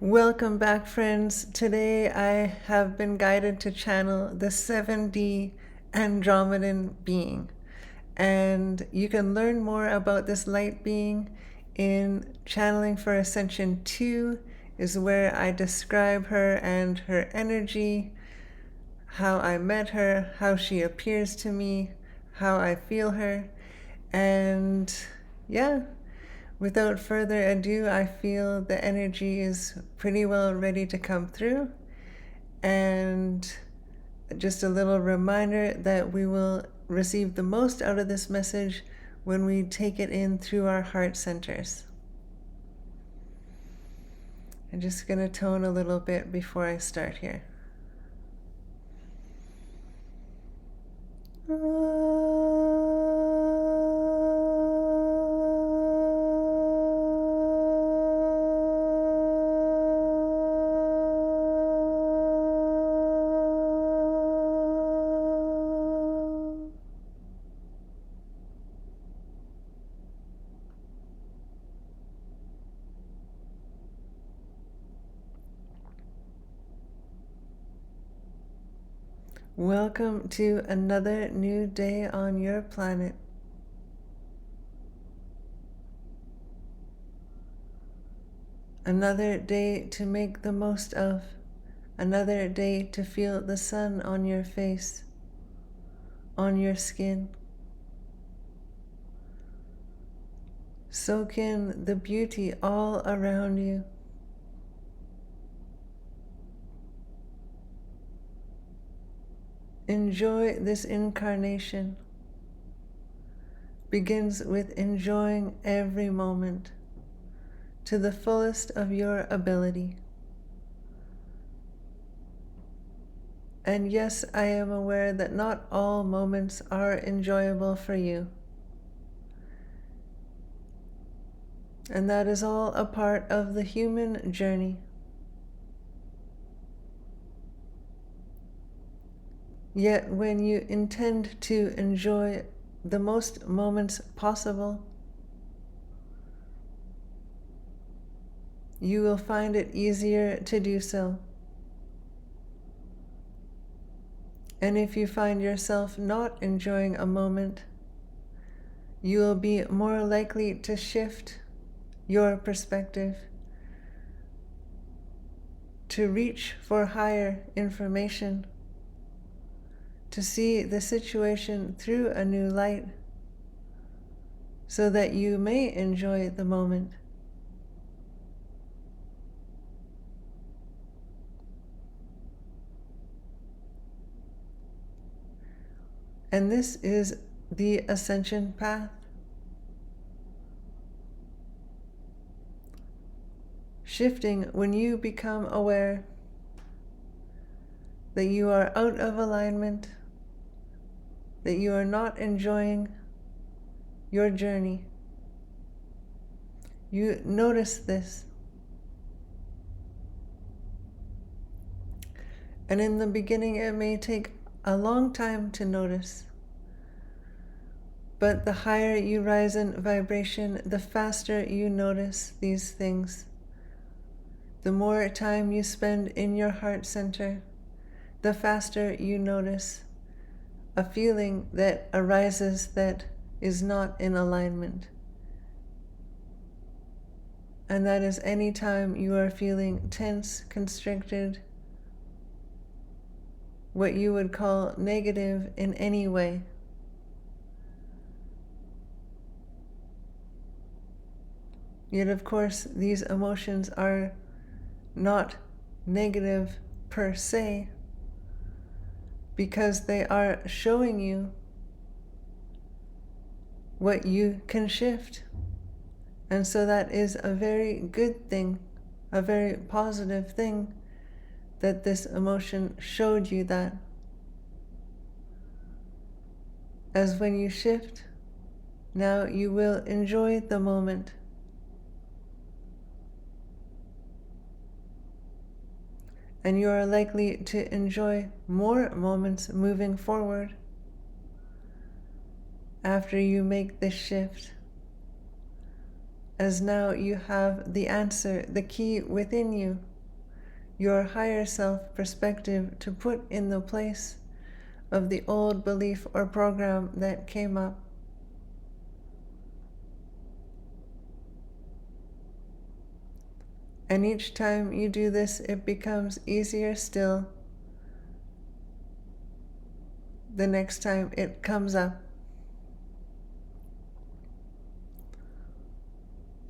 Welcome back, friends. Today I have been guided to channel the 7D Andromedan being. And you can learn more about this light being in Channeling for Ascension 2 is where I describe her and her energy, how I met her, how she appears to me, how I feel her. And yeah, without further ado, I feel the energy is pretty well ready to come through. And just a little reminder that we will receive the most out of this message when we take it in through our heart centers. I'm just going to tone a little bit before I start here. Welcome to another new day on your planet. Another day to make the most of. Another day to feel the sun on your face, on your skin. Soak in the beauty all around you. Enjoy this incarnation. Begins with enjoying every moment to the fullest of your ability. And yes, I am aware that not all moments are enjoyable for you. And that is all a part of the human journey. Yet when you intend to enjoy the most moments possible, you will find it easier to do so. And if you find yourself not enjoying a moment, you will be more likely to shift your perspective, to reach for higher information, to see the situation through a new light, so that you may enjoy the moment. And this is the ascension path. Shifting when you become aware that you are out of alignment, that you are not enjoying your journey. You notice this. And in the beginning, it may take a long time to notice. But the higher you rise in vibration, the faster you notice these things. The more time you spend in your heart center, the faster you notice a feeling that arises that is not in alignment. And that is any time you are feeling tense, constricted, what you would call negative in any way. Yet, of course, these emotions are not negative per se, because they are showing you what you can shift. And so that is a very good thing, a very positive thing, that this emotion showed you that. As when you shift, now you will enjoy the moment. And you are likely to enjoy more moments moving forward after you make this shift. as now you have the answer, the key within you, your higher self perspective to put in the place of the old belief or program that came up. And each time you do this, it becomes easier still the next time it comes up.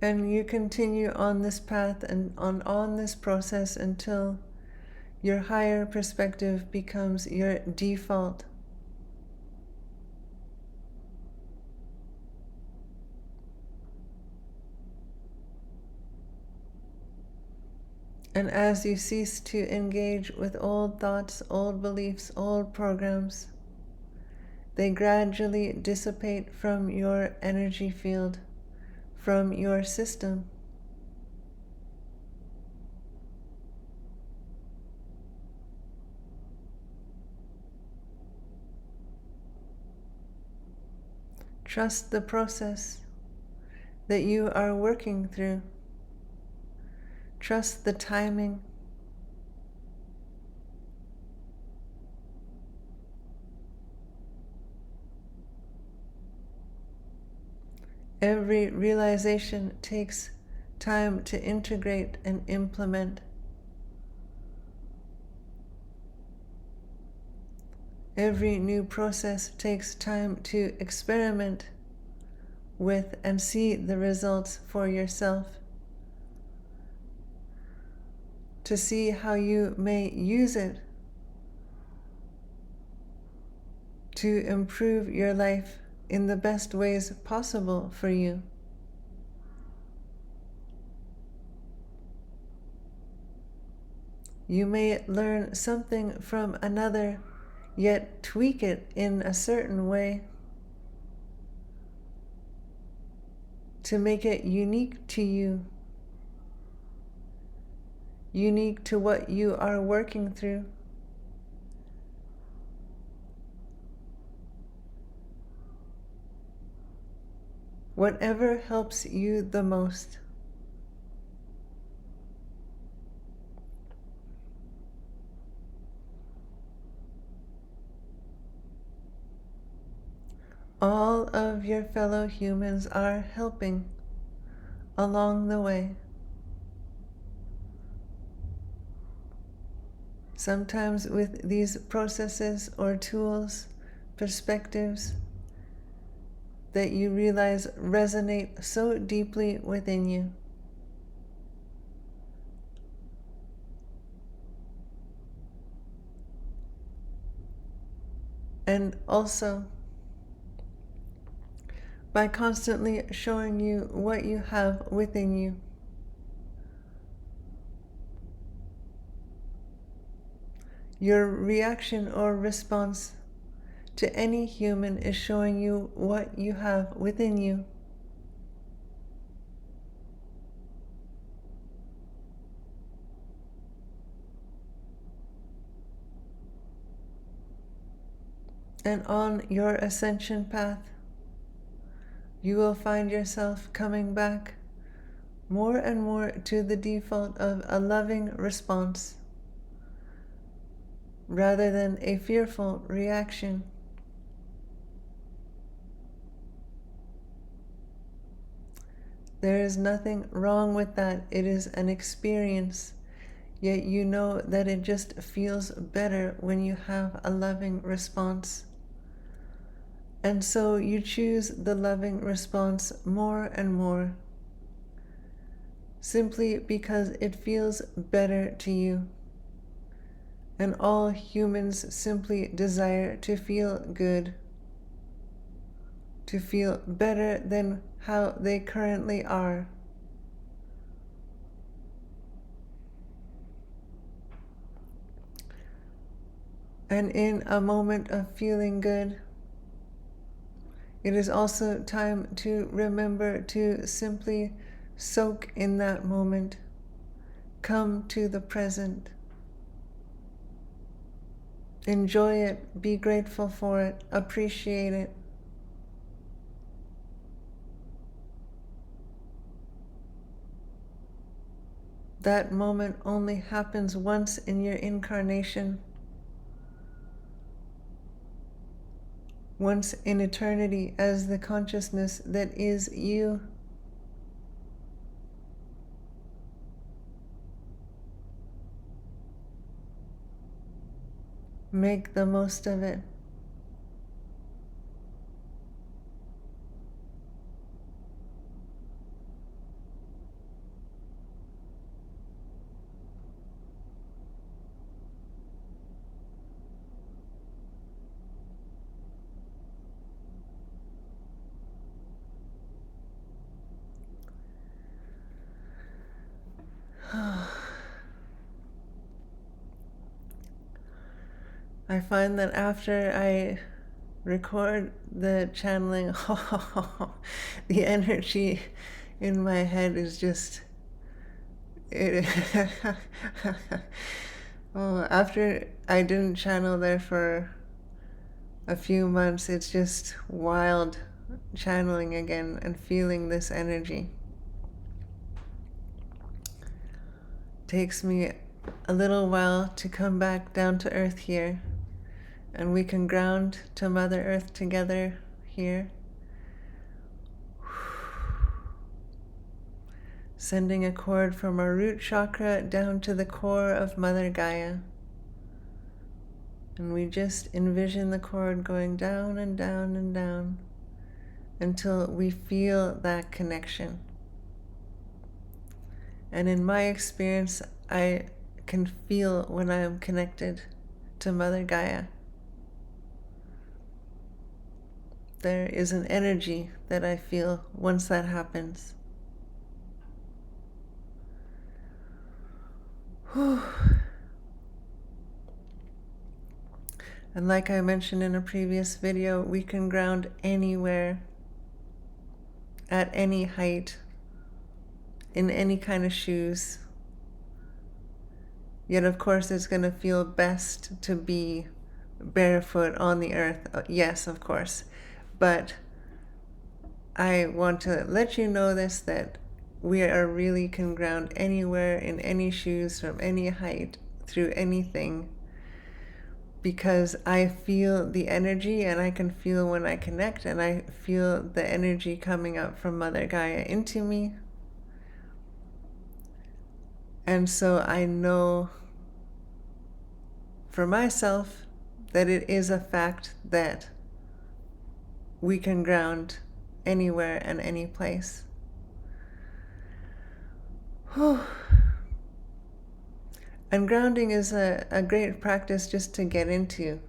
And you continue on this path and on this process until your higher perspective becomes your default. And as you cease to engage with old thoughts, old beliefs, old programs, they gradually dissipate from your energy field, from your system. Trust the process that you are working through. Trust the timing. Every realization takes time to integrate and implement. Every new process takes time to experiment with and see the results for yourself, to see how you may use it to improve your life in the best ways possible for you. You may learn something from another, yet tweak it in a certain way to make it unique to you, unique to what you are working through. Whatever helps you the most. All of your fellow humans are helping along the way. Sometimes with these processes or tools, perspectives that you realize resonate so deeply within you. And also, by constantly showing you what you have within you. Your reaction or response to any human is showing you what you have within you. And on your ascension path, you will find yourself coming back more and more to the default of a loving response rather than a fearful reaction. There is nothing wrong with that. It is an experience, yet you know that it just feels better when you have a loving response. And so you choose the loving response more and more, simply because it feels better to you. And all humans simply desire to feel good, to feel better than how they currently are. And in a moment of feeling good, it is also time to remember to simply soak in that moment. Come to the present. Enjoy it, be grateful for it, appreciate it. that moment only happens once in your incarnation, once in eternity as the consciousness that is you. Make the most of it. I find that after I record the channeling, the energy in my head is just it, after I didn't channel there for a few months, it's just wild channeling again and feeling this energy. Takes me a little while to come back down to earth here, and we can ground to Mother Earth together here. Sending a cord from our root chakra down to the core of Mother Gaia. And we just envision the cord going down and down and down until we feel that connection. And in my experience, I can feel when I am connected to Mother Gaia. There is an energy that I feel once that happens. Whew. And like I mentioned in a previous video, we can ground anywhere, at any height, in any kind of shoes. Yet of course it's going to feel best to be barefoot on the earth. Yes, of course. But I want to let you know this, that we are really can ground anywhere, in any shoes, from any height, through anything. Because I feel the energy, and I can feel when I connect, and I feel the energy coming up from Mother Gaia into me. And so I know for myself that it is a fact that we can ground anywhere and any place. Whew. And grounding is a great practice just to get into,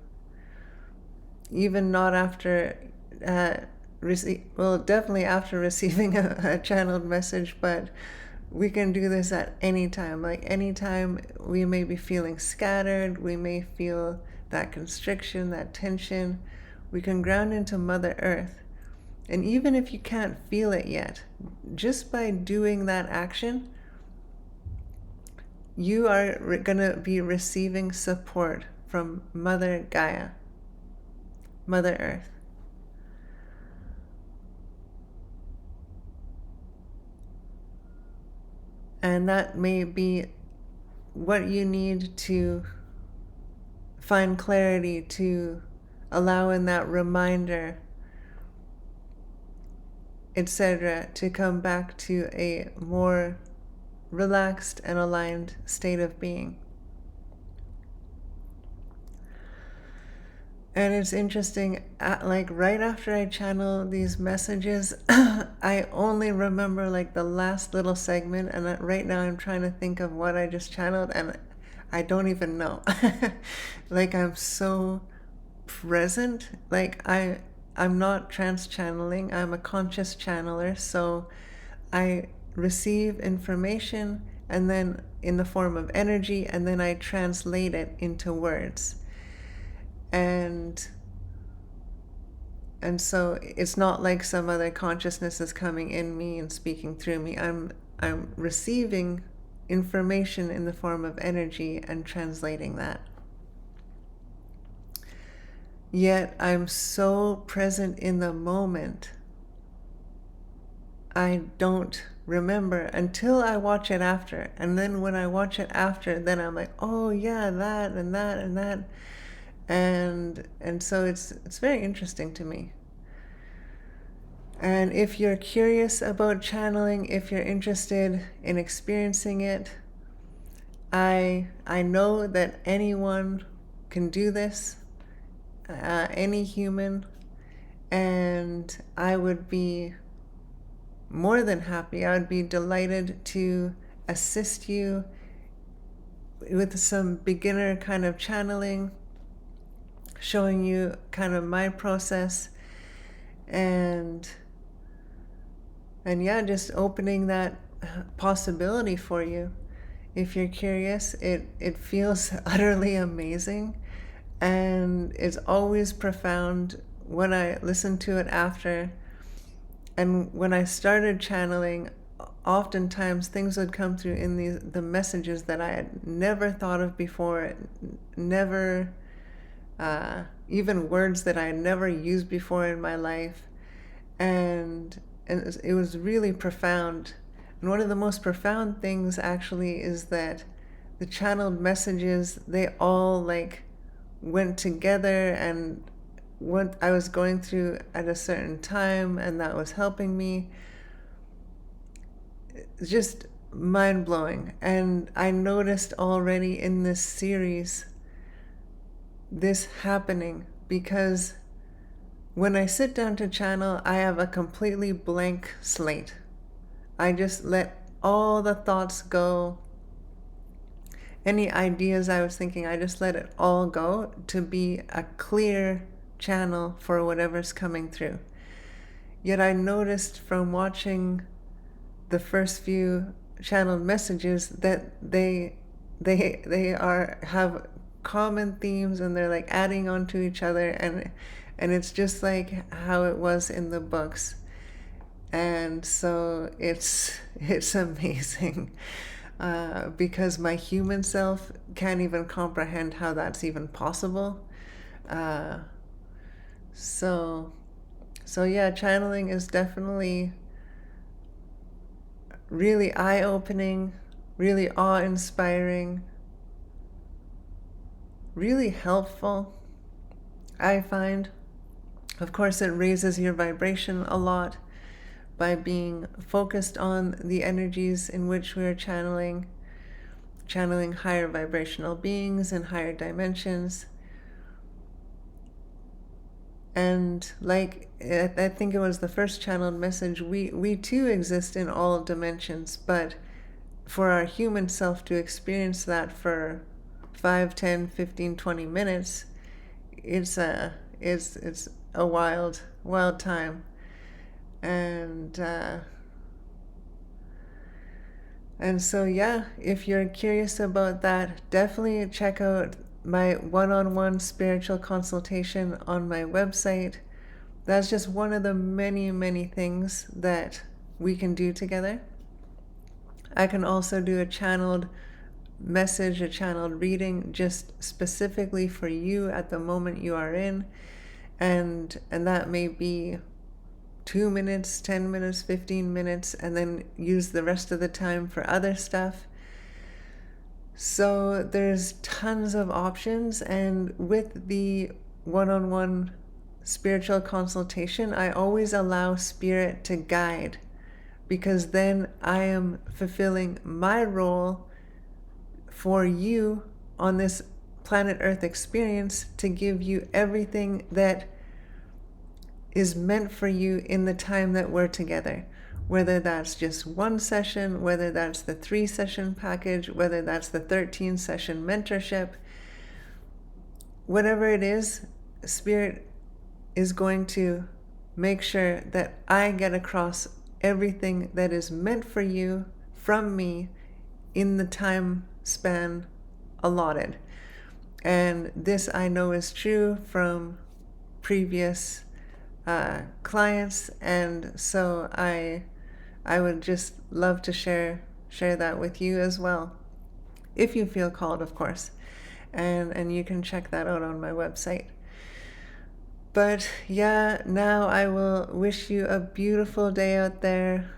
even not after, definitely after receiving a channeled message, but we can do this at any time. Like anytime we may be feeling scattered, we may feel that constriction, that tension, we can ground into Mother Earth. And even if you can't feel it yet, just by doing that action, you are going to be receiving support from Mother Gaia, Mother Earth. And that may be what you need to find clarity, to allow in that reminder, etc., to come back to a more relaxed and aligned state of being. And it's interesting, like right after I channel these messages, I only remember like the last little segment, and right now I'm trying to think of what I just channeled, and I don't even know. Like I'm so present, like I'm not trans-channeling, I'm a conscious channeler, so I receive information and then in the form of energy, and then I translate it into words. And so it's not like some other consciousness is coming in me and speaking through me. I'm receiving information in the form of energy and translating that. Yet I'm so present in the moment. I don't remember until I watch it after. And then when I watch it after, then I'm like, oh yeah, that and that and that. And so it's very interesting to me. And if you're curious about channeling, if you're interested in experiencing it, I know that anyone can do this, any human, and I would be more than happy. I would be delighted to assist you with some beginner kind of channeling, showing you kind of my process, and yeah, just opening that possibility for you. If you're curious, it feels utterly amazing, and it's always profound when I listen to it after. And when I started channeling, oftentimes things would come through in the messages that I had never thought of before, never, even words that I had never used before in my life. And it was really profound. And one of the most profound things actually is that the channeled messages, they all like went together, and what I was going through at a certain time, and that was helping me. It's just mind blowing. And I noticed already in this series this happening, because when I sit down to channel, I have a completely blank slate. I just let all the thoughts go. Any ideas I was thinking, I just let it all go to be a clear channel for whatever's coming through. Yet I noticed from watching the first few channeled messages that they have common themes, and they're like adding on to each other, and it's just like how it was in the books. And so it's amazing, because my human self can't even comprehend how that's even possible. So yeah, channeling is definitely really eye-opening, really awe-inspiring, really helpful, I find. Of course, it raises your vibration a lot by being focused on the energies in which we are channeling higher vibrational beings in higher dimensions. And like, I think it was the first channeled message, we too exist in all dimensions, but for our human self to experience that for 5, 10, 15, 20 minutes, it's a wild time. And so yeah, if you're curious about that, definitely check out my one-on-one spiritual consultation on my website. That's just one of the many things that we can do together. I can also do a channeled message, a channeled reading just specifically for you at the moment you are in, and that may be 2 minutes, 10 minutes, 15 minutes, and then use the rest of the time for other stuff. So there's tons of options, and with the one-on-one spiritual consultation, I always allow spirit to guide, because then I am fulfilling my role for you on this planet Earth experience, to give you everything that is meant for you in the time that we're together. Whether that's just one session, whether that's the 3-session package, whether that's the 13-session mentorship, whatever it is, Spirit is going to make sure that I get across everything that is meant for you from me in the time span allotted. And this I know is true from previous clients, and so I would just love to share that with you as well, if you feel called, of course. And you can check that out on my website. But yeah, now I will wish you a beautiful day out there.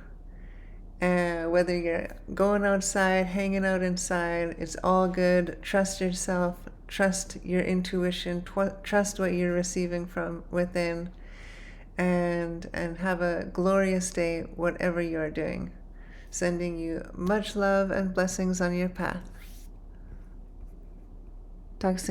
Whether you're going outside, hanging out inside, it's all good. Trust yourself, trust your intuition, trust what you're receiving from within, and have a glorious day, whatever you're doing. Sending you much love and blessings on your path. Talk soon.